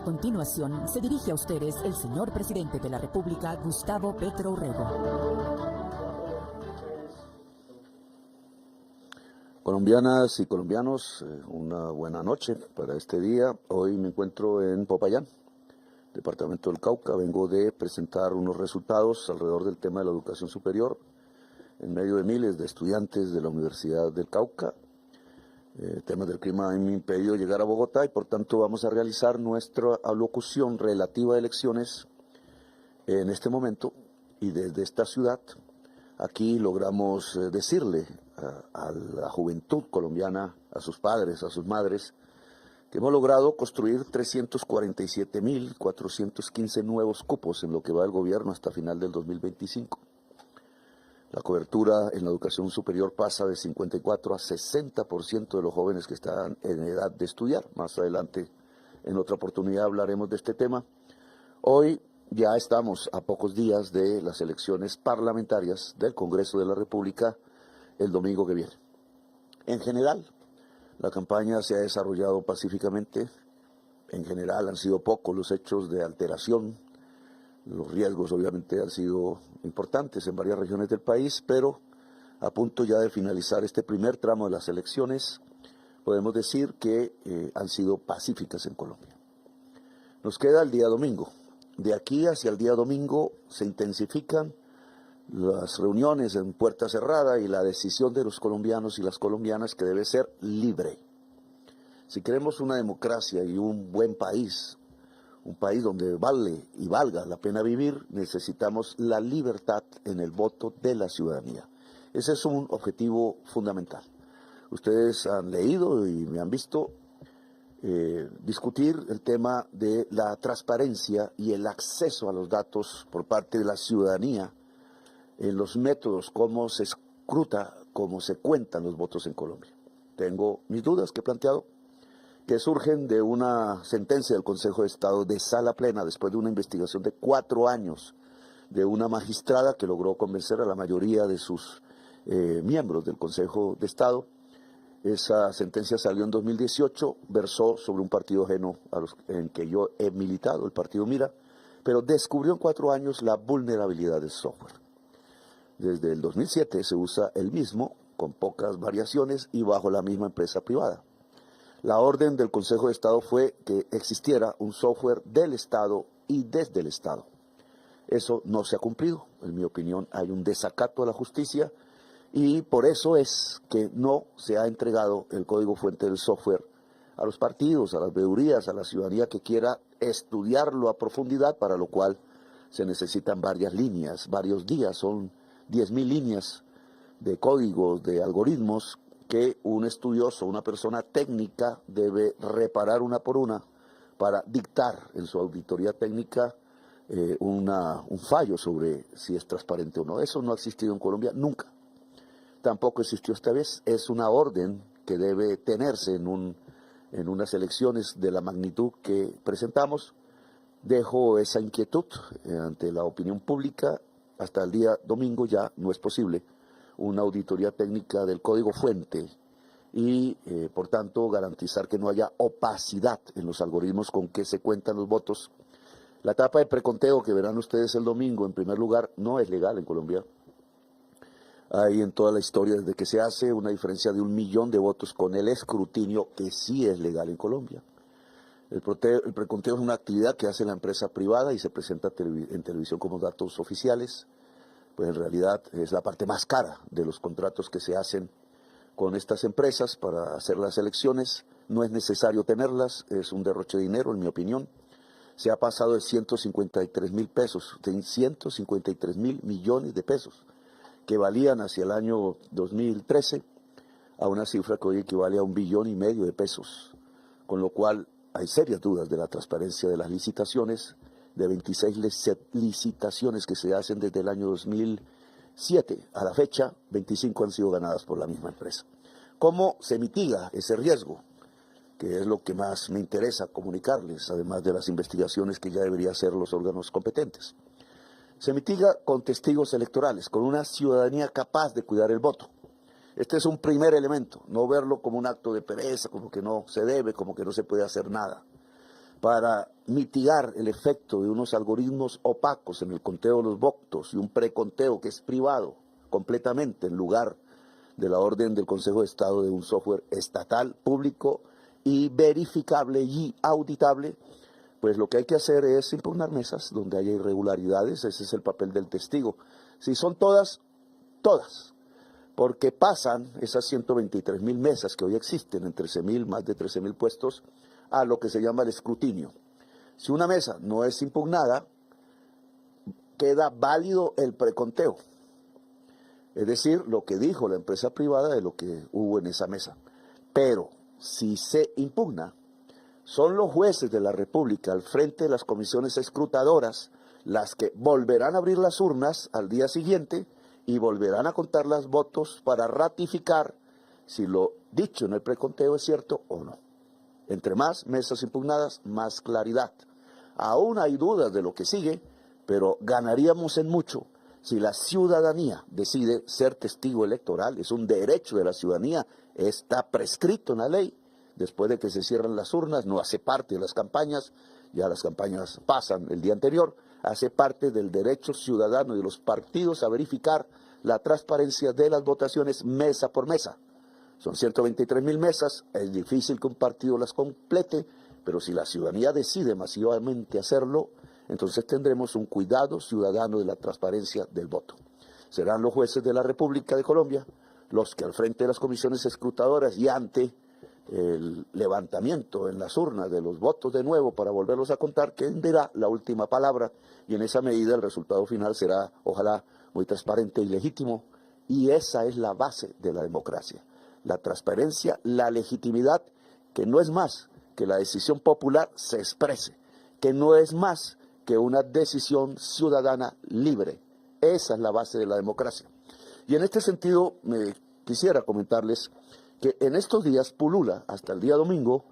A continuación, se dirige a ustedes el señor presidente de la República, Gustavo Petro Urrego. Colombianas y colombianos, una buena noche para este día. Hoy me encuentro en Popayán, departamento del Cauca. Vengo de presentar unos resultados alrededor del tema de la educación superior en medio de miles de estudiantes de la Universidad del Cauca. Temas del clima me han impedido llegar a Bogotá y por tanto vamos a realizar nuestra alocución relativa a elecciones en este momento y desde esta ciudad. Aquí logramos decirle a la juventud colombiana, a sus padres, a sus madres, que hemos logrado construir 347.415 nuevos cupos en lo que va del gobierno hasta final del 2025. La cobertura en la educación superior pasa de 54 a 60% de los jóvenes que están en edad de estudiar. Más adelante, en otra oportunidad, hablaremos de este tema. Hoy ya estamos a pocos días de las elecciones parlamentarias del Congreso de la República el domingo que viene. En general, la campaña se ha desarrollado pacíficamente. En general han sido pocos los hechos de alteración. Los riesgos obviamente han sido importantes en varias regiones del país, pero a punto ya de finalizar este primer tramo de las elecciones, podemos decir que han sido pacíficas en Colombia. Nos queda el día domingo. De aquí hacia el día domingo se intensifican las reuniones en puerta cerrada y la decisión de los colombianos y las colombianas que debe ser libre. Si queremos una democracia y un buen país, un país donde vale y valga la pena vivir, necesitamos la libertad en el voto de la ciudadanía. Ese es un objetivo fundamental. Ustedes han leído y me han visto discutir el tema de la transparencia y el acceso a los datos por parte de la ciudadanía en los métodos, cómo se escruta, cómo se cuentan los votos en Colombia. Tengo mis dudas que he planteado, que surgen de una sentencia del Consejo de Estado de sala plena después de una investigación de 4 años de una magistrada que logró convencer a la mayoría de sus miembros del Consejo de Estado. Esa sentencia salió en 2018, versó sobre un partido ajeno en que yo he militado, el partido Mira, pero descubrió en 4 años la vulnerabilidad del software. Desde el 2007 se usa el mismo, con pocas variaciones y bajo la misma empresa privada. La orden del Consejo de Estado fue que existiera un software del Estado y desde el Estado. Eso no se ha cumplido. En mi opinión, hay un desacato a la justicia y por eso es que no se ha entregado el código fuente del software a los partidos, a las veedurías, a la ciudadanía que quiera estudiarlo a profundidad, para lo cual se necesitan varias líneas, varios días. Son 10.000 líneas de códigos, de algoritmos, que un estudioso, una persona técnica debe reparar una por una para dictar en su auditoría técnica un fallo sobre si es transparente o no. Eso no ha existido en Colombia nunca. Tampoco existió esta vez. Es una orden que debe tenerse en unas elecciones de la magnitud que presentamos. Dejo esa inquietud ante la opinión pública. Hasta el día domingo ya no es posible una auditoría técnica del código fuente y, por tanto, garantizar que no haya opacidad en los algoritmos con que se cuentan los votos. La etapa de preconteo que verán ustedes el domingo, en primer lugar, no es legal en Colombia. Hay en toda la historia, desde que se hace, una diferencia de 1 millón de votos con el escrutinio, que sí es legal en Colombia. El preconteo es una actividad que hace la empresa privada y se presenta en televisión como datos oficiales. Pues en realidad es la parte más cara de los contratos que se hacen con estas empresas para hacer las elecciones. No es necesario tenerlas, es un derroche de dinero, en mi opinión. Se ha pasado de 153.000 pesos, de 153.000 millones de pesos, que valían hacia el año 2013, a una cifra que hoy equivale a 1,5 billones de pesos, con lo cual hay serias dudas de la transparencia de las licitaciones. De 26 licitaciones que se hacen desde el año 2007 a la fecha, 25 han sido ganadas por la misma empresa. ¿Cómo se mitiga ese riesgo? Que es lo que más me interesa comunicarles, además de las investigaciones que ya deberían hacer los órganos competentes. Se mitiga con testigos electorales, con una ciudadanía capaz de cuidar el voto. Este es un primer elemento, no verlo como un acto de pereza, como que no se debe, como que no se puede hacer nada. para mitigar el efecto de unos algoritmos opacos en el conteo de los votos y un preconteo que es privado completamente en lugar de la orden del Consejo de Estado de un software estatal, público y verificable y auditable, pues lo que hay que hacer es impugnar mesas donde haya irregularidades. Ese es el papel del testigo. Si son todas, todas, porque pasan esas 123.000 mesas que hoy existen en 13.000, más de 13.000 puestos, a lo que se llama el escrutinio. Si una mesa no es impugnada, queda válido el preconteo. Es decir, lo que dijo la empresa privada de lo que hubo en esa mesa. Pero si se impugna, son los jueces de la República al frente de las comisiones escrutadoras las que volverán a abrir las urnas al día siguiente y volverán a contar los votos para ratificar si lo dicho en el preconteo es cierto o no. Entre más mesas impugnadas, más claridad. Aún hay dudas de lo que sigue, pero ganaríamos en mucho si la ciudadanía decide ser testigo electoral. Es un derecho de la ciudadanía, está prescrito en la ley. Después de que se cierran las urnas, no hace parte de las campañas, ya las campañas pasan el día anterior, hace parte del derecho ciudadano de los partidos a verificar la transparencia de las votaciones mesa por mesa. Son 123.000 mesas, es difícil que un partido las complete, pero si la ciudadanía decide masivamente hacerlo, entonces tendremos un cuidado ciudadano de la transparencia del voto. Serán los jueces de la República de Colombia los que al frente de las comisiones escrutadoras y ante el levantamiento en las urnas de los votos de nuevo para volverlos a contar, quien dirá la última palabra, y en esa medida el resultado final será, ojalá, muy transparente y legítimo, y esa es la base de la democracia. La transparencia, la legitimidad, que no es más que la decisión popular se exprese, que no es más que una decisión ciudadana libre. Esa es la base de la democracia. Y en este sentido, quisiera comentarles que en estos días pulula, hasta el día domingo,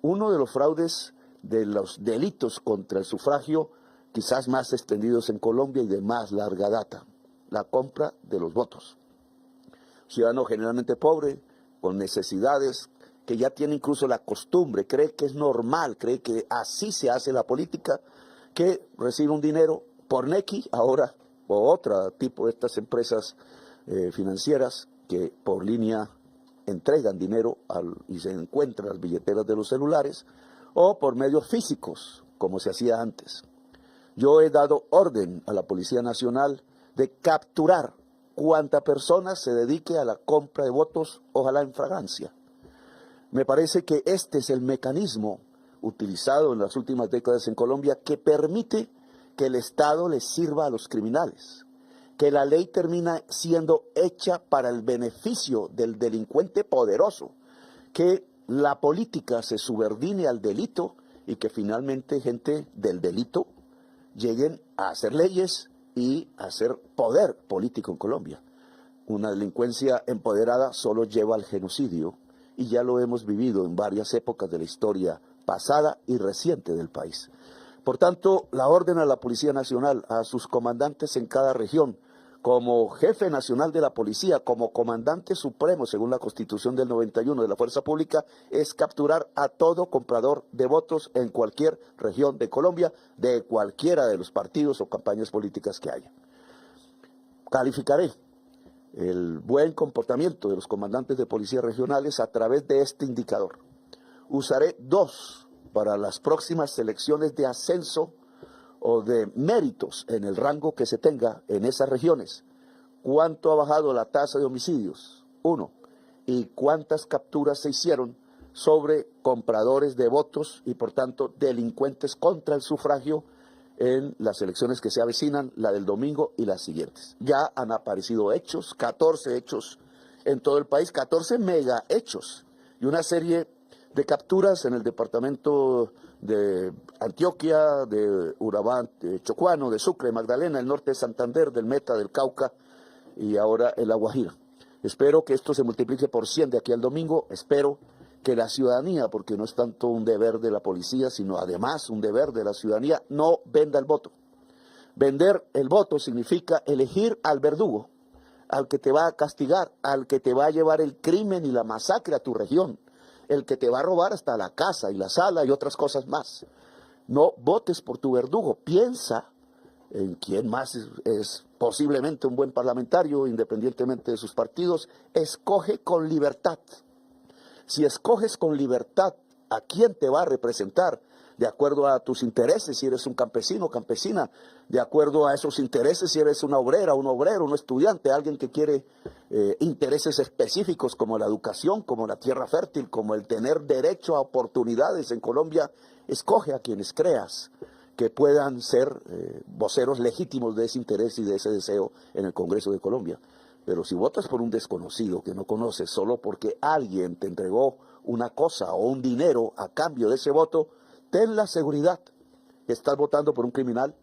uno de los fraudes de los delitos contra el sufragio quizás más extendidos en Colombia y de más larga data, la compra de los votos. Ciudadano generalmente pobre, con necesidades, que ya tiene incluso la costumbre, cree que es normal, cree que así se hace la política, que recibe un dinero por Nequi ahora, o otro tipo de estas empresas financieras que por línea entregan dinero y se encuentran las billeteras de los celulares, o por medios físicos, como se hacía antes. Yo he dado orden a la Policía Nacional de capturar cuanta persona se dedique a la compra de votos, ojalá en fragancia. Me parece que este es el mecanismo utilizado en las últimas décadas en Colombia que permite que el Estado les sirva a los criminales, que la ley termina siendo hecha para el beneficio del delincuente poderoso, que la política se subordine al delito y que finalmente gente del delito lleguen a hacer leyes y a hacer poder político en Colombia. Una delincuencia empoderada solo lleva al genocidio y ya lo hemos vivido en varias épocas de la historia pasada y reciente del país. Por tanto, la orden a la Policía Nacional, a sus comandantes en cada región, como jefe nacional de la policía, como comandante supremo, según la Constitución del 91 de la Fuerza Pública, es capturar a todo comprador de votos en cualquier región de Colombia, de cualquiera de los partidos o campañas políticas que haya. Calificaré el buen comportamiento de los comandantes de policías regionales a través de este indicador. Usaré 2 para las próximas elecciones de ascenso o de méritos en el rango que se tenga en esas regiones. ¿Cuánto ha bajado la tasa de homicidios? 1. ¿Y cuántas capturas se hicieron sobre compradores de votos y por tanto delincuentes contra el sufragio en las elecciones que se avecinan, la del domingo y las siguientes? Ya han aparecido hechos, 14 hechos en todo el país, 14 mega hechos y una serie de capturas en el departamento de Antioquia, de Urabá, de Chocuano, de Sucre, Magdalena, el norte de Santander, del Meta, del Cauca y ahora en La Guajira. Espero que esto se multiplique por 100 de aquí al domingo. Espero que la ciudadanía, porque no es tanto un deber de la policía, sino además un deber de la ciudadanía, no venda el voto. Vender el voto significa elegir al verdugo, al que te va a castigar, al que te va a llevar el crimen y la masacre a tu región, el que te va a robar hasta la casa y la sala y otras cosas más. No votes por tu verdugo, piensa en quién más es posiblemente un buen parlamentario, independientemente de sus partidos. Escoge con libertad. Si escoges con libertad a quién te va a representar, de acuerdo a tus intereses, si eres un campesino o campesina, de acuerdo a esos intereses, si eres una obrera, un obrero, un estudiante, alguien que quiere intereses específicos como la educación, como la tierra fértil, como el tener derecho a oportunidades en Colombia, escoge a quienes creas que puedan ser voceros legítimos de ese interés y de ese deseo en el Congreso de Colombia. Pero si votas por un desconocido que no conoces solo porque alguien te entregó una cosa o un dinero a cambio de ese voto, ten la seguridad que estás votando por un criminal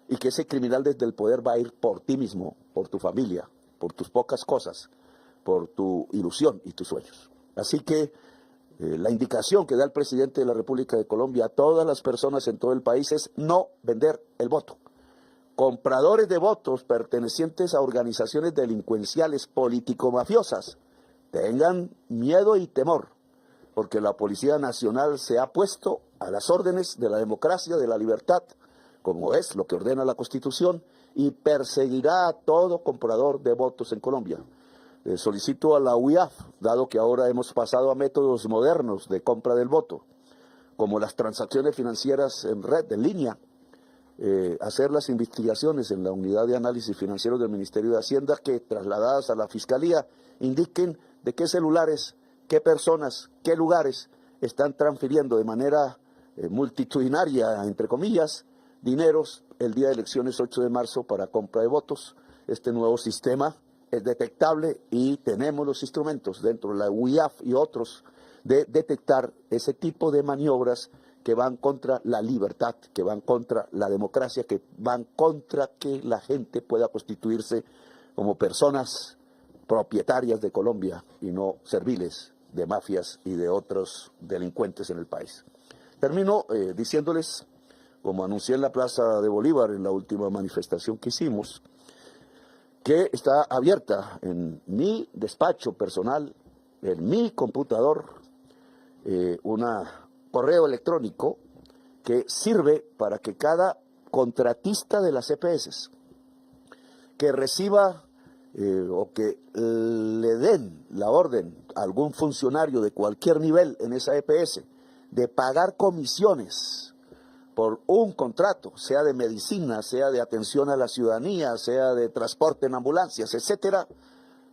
y que ese criminal desde el poder va a ir por ti mismo, por tu familia, por tus pocas cosas, por tu ilusión y tus sueños. Así que la indicación que da el presidente de la República de Colombia a todas las personas en todo el país es no vender el voto. Compradores de votos pertenecientes a organizaciones delincuenciales político-mafiosas, tengan miedo y temor, porque la Policía Nacional se ha puesto a las órdenes de la democracia, de la libertad, como es lo que ordena la Constitución, y perseguirá a todo comprador de votos en Colombia. Solicito a la UIAF, dado que ahora hemos pasado a métodos modernos de compra del voto, como las transacciones financieras en red, en línea, hacer las investigaciones en la Unidad de Análisis Financiero del Ministerio de Hacienda que, trasladadas a la Fiscalía, indiquen de qué celulares, qué personas, qué lugares están transfiriendo de manera multitudinaria, entre comillas, dineros el día de elecciones 8 de marzo para compra de votos. Este nuevo sistema es detectable y tenemos los instrumentos dentro de la UIAF y otros de detectar ese tipo de maniobras que van contra la libertad, que van contra la democracia, que van contra que la gente pueda constituirse como personas propietarias de Colombia y no serviles de mafias y de otros delincuentes en el país. Termino diciéndoles, como anuncié en la Plaza de Bolívar en la última manifestación que hicimos, que está abierta en mi despacho personal, en mi computador, una correo electrónico que sirve para que cada contratista de las EPS que reciba o que le den la orden a algún funcionario de cualquier nivel en esa EPS de pagar comisiones por un contrato, sea de medicina, sea de atención a la ciudadanía, sea de transporte en ambulancias, etcétera,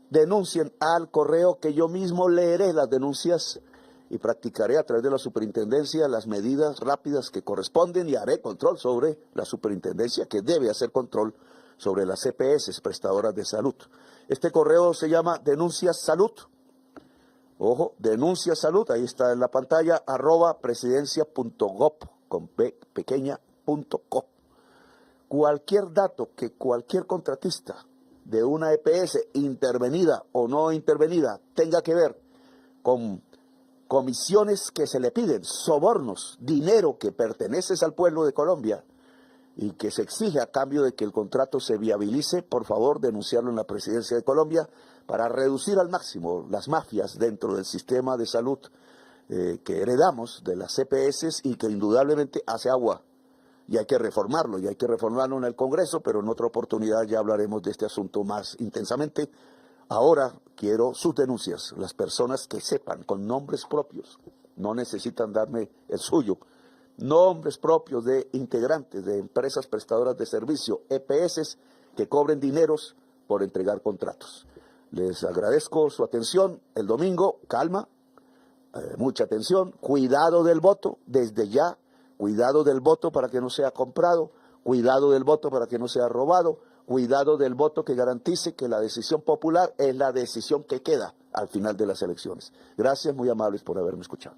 denuncien al correo que yo mismo leeré las denuncias y practicaré a través de la superintendencia las medidas rápidas que corresponden y haré control sobre la superintendencia que debe hacer control sobre las EPS, prestadoras de salud. Este correo se llama Denuncias Salud. Ojo, Denuncias Salud, ahí está en la pantalla, @presidencia.gov, con P pequeña, .co. Cualquier dato que cualquier contratista de una EPS, intervenida o no intervenida, tenga que ver con comisiones que se le piden, sobornos, dinero que pertenece al pueblo de Colombia y que se exige a cambio de que el contrato se viabilice, por favor denunciarlo en la Presidencia de Colombia para reducir al máximo las mafias dentro del sistema de salud que heredamos de las EPS y que indudablemente hace agua y hay que reformarlo en el Congreso, pero en otra oportunidad ya hablaremos de este asunto más intensamente. Ahora quiero sus denuncias, las personas que sepan con nombres propios, no necesitan darme el suyo, nombres propios de integrantes de empresas prestadoras de servicio, EPS, que cobren dineros por entregar contratos. Les agradezco su atención. El domingo, calma, mucha atención, cuidado del voto, desde ya, cuidado del voto para que no sea comprado, cuidado del voto para que no sea robado, cuidado del voto que garantice que la decisión popular es la decisión que queda al final de las elecciones. Gracias, muy amables por haberme escuchado.